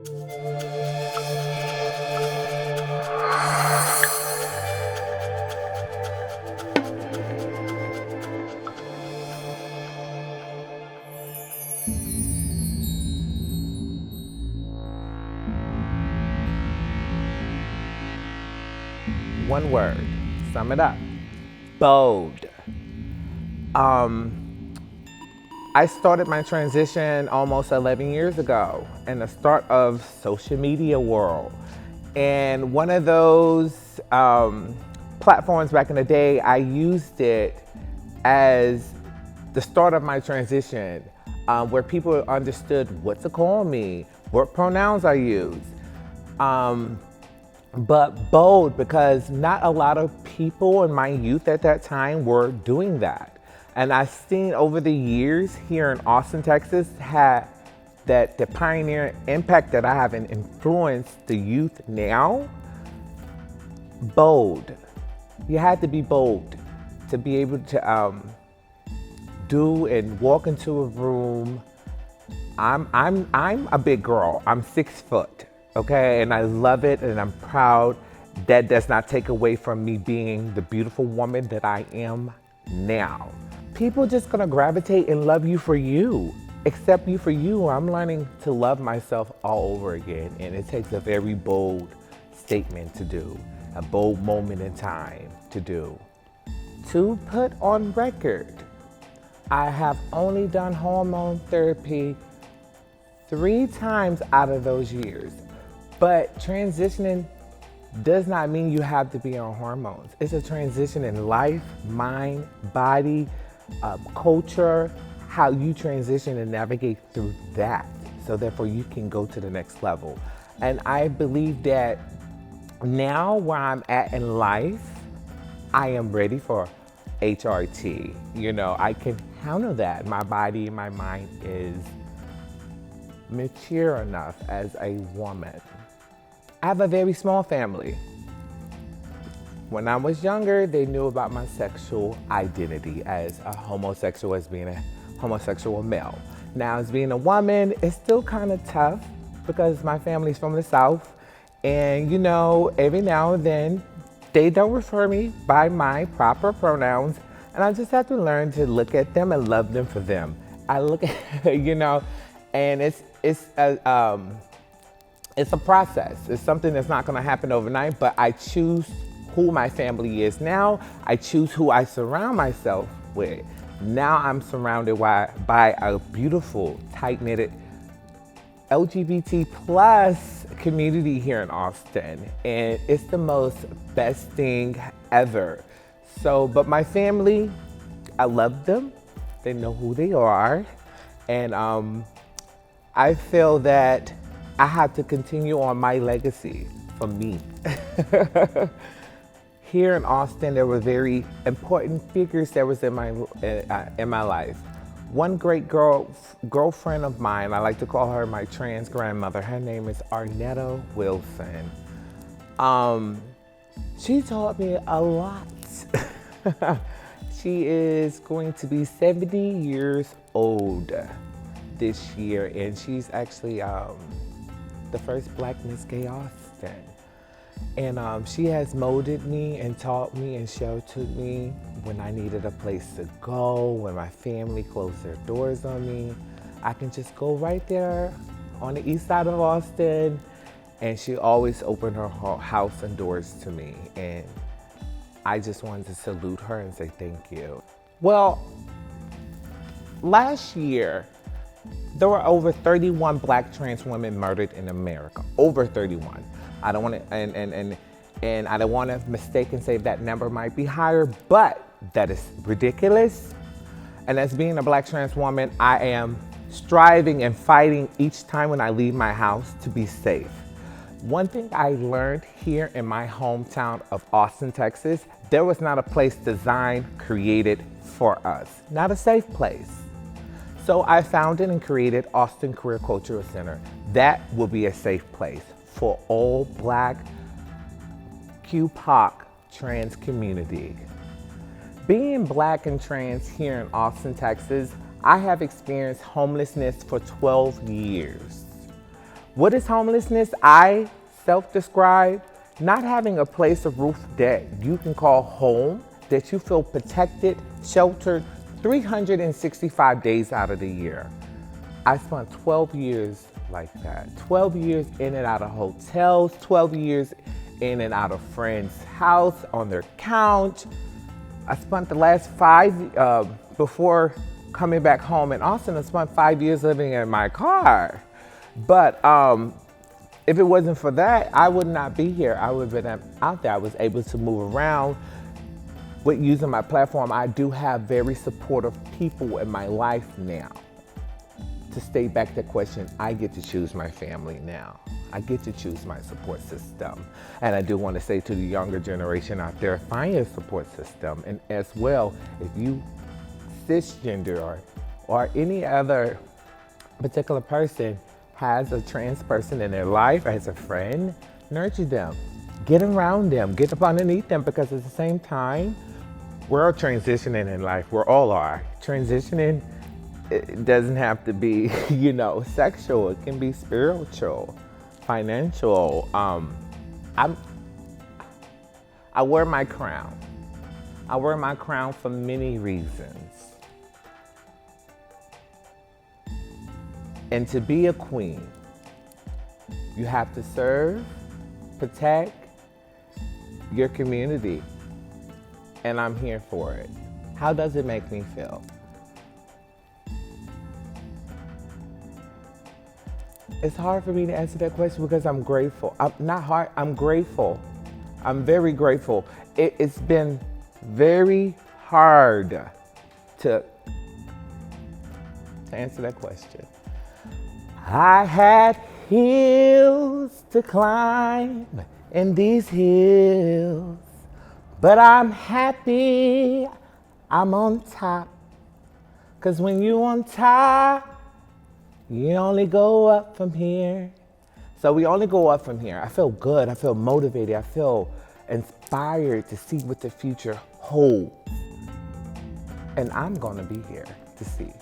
One word, sum it up. Bold. I started my transition almost 11 years ago in the start of social media world. And one of those platforms back in the day, I used it as the start of my transition, where people understood what to call me, what pronouns I use. But bold, because not a lot of people in my youth at that time were doing that. And I've seen over the years here in Austin, Texas, that the pioneer impact that I have influenced the youth now. Bold. You had to be bold to be able to do and walk into a room. I'm a big girl. I'm 6 foot. Okay, and I love it and I'm proud. That does not take away from me being the beautiful woman that I am now. People just gonna gravitate and love you for you, accept you for you. I'm learning to love myself all over again, and it takes a very bold statement to do, a bold moment in time to do. To put on record, I have only done hormone therapy 3 times out of those years. But transitioning does not mean you have to be on hormones. It's a transition in life, mind, body, culture, how you transition and navigate through that. So therefore you can go to the next level. And I believe that now where I'm at in life, I am ready for HRT. You know, I can handle that. My body, my mind is mature enough as a woman. I have a very small family. When I was younger, they knew about my sexual identity as a homosexual, as being a homosexual male. Now, as being a woman, it's still kind of tough because my family's from the South. And you know, every now and then, they don't refer me by my proper pronouns. And I just have to learn to look at them and love them for them. I look at, you know, and it's a process. It's something that's not gonna happen overnight, but I choose who my family is now. I choose who I surround myself with. Now I'm surrounded by a beautiful, tight-knitted LGBT plus community here in Austin. And it's the most best thing ever. So, but my family, I love them. They know who they are. And I feel that I have to continue on my legacy for me. Here in Austin, there were very important figures that was in my life. One great girlfriend of mine, I like to call her my trans grandmother. Her name is Arnetta Wilson. She taught me a lot. She is going to be 70 years old this year, and she's actually the first Black Miss Gay Austin. And she has molded me and taught me and sheltered me when I needed a place to go, when my family closed their doors on me. I can just go right there on the east side of Austin, and she always opened her house and doors to me. And I just wanted to salute her and say thank you. Well, last year, there were over 31 Black trans women murdered in America. Over 31. I don't want to, and I don't want to mistake and say that number might be higher, but that is ridiculous. And as being a Black trans woman, I am striving and fighting each time when I leave my house to be safe. One thing I learned here in my hometown of Austin, Texas, there was not a place designed, created for us. Not a safe place. So I founded and created Austin Career Cultural Center. That will be a safe place for all Black QPOC trans community. Being Black and trans here in Austin, Texas, I have experienced homelessness for 12 years. What is homelessness? I self-describe not having a place, a roof that you can call home, that you feel protected, sheltered 365 days out of the year. I spent 12 years like that. 12 years in and out of hotels, 12 years in and out of friends' house, on their couch. I spent the last before coming back home in Austin, I spent 5 years living in my car. But if it wasn't for that, I would not be here. I would have been out there. I was able to move around with using my platform. I do have very supportive people in my life now. To stay back to the question, I get to choose my family now. I get to choose my support system. And I do want to say to the younger generation out there, find your support system. And as well, if you cisgender or any other particular person has a trans person in their life as a friend, nurture them, get around them, get up underneath them, because at the same time, we're all transitioning in life. We all are. Transitioning, it doesn't have to be, sexual. It can be spiritual, financial. I wear my crown. I wear my crown for many reasons. And to be a queen, you have to serve, protect your community. And I'm here for it. How does it make me feel? It's hard for me to answer that question because I'm grateful. I'm grateful. I'm very grateful. It's been very hard to answer that question. I had hills to climb in these hills, but I'm happy I'm on top. 'Cause when you on top, you only go up from here. So we only go up from here. I feel good. I feel motivated. I feel inspired to see what the future holds. And I'm gonna be here to see.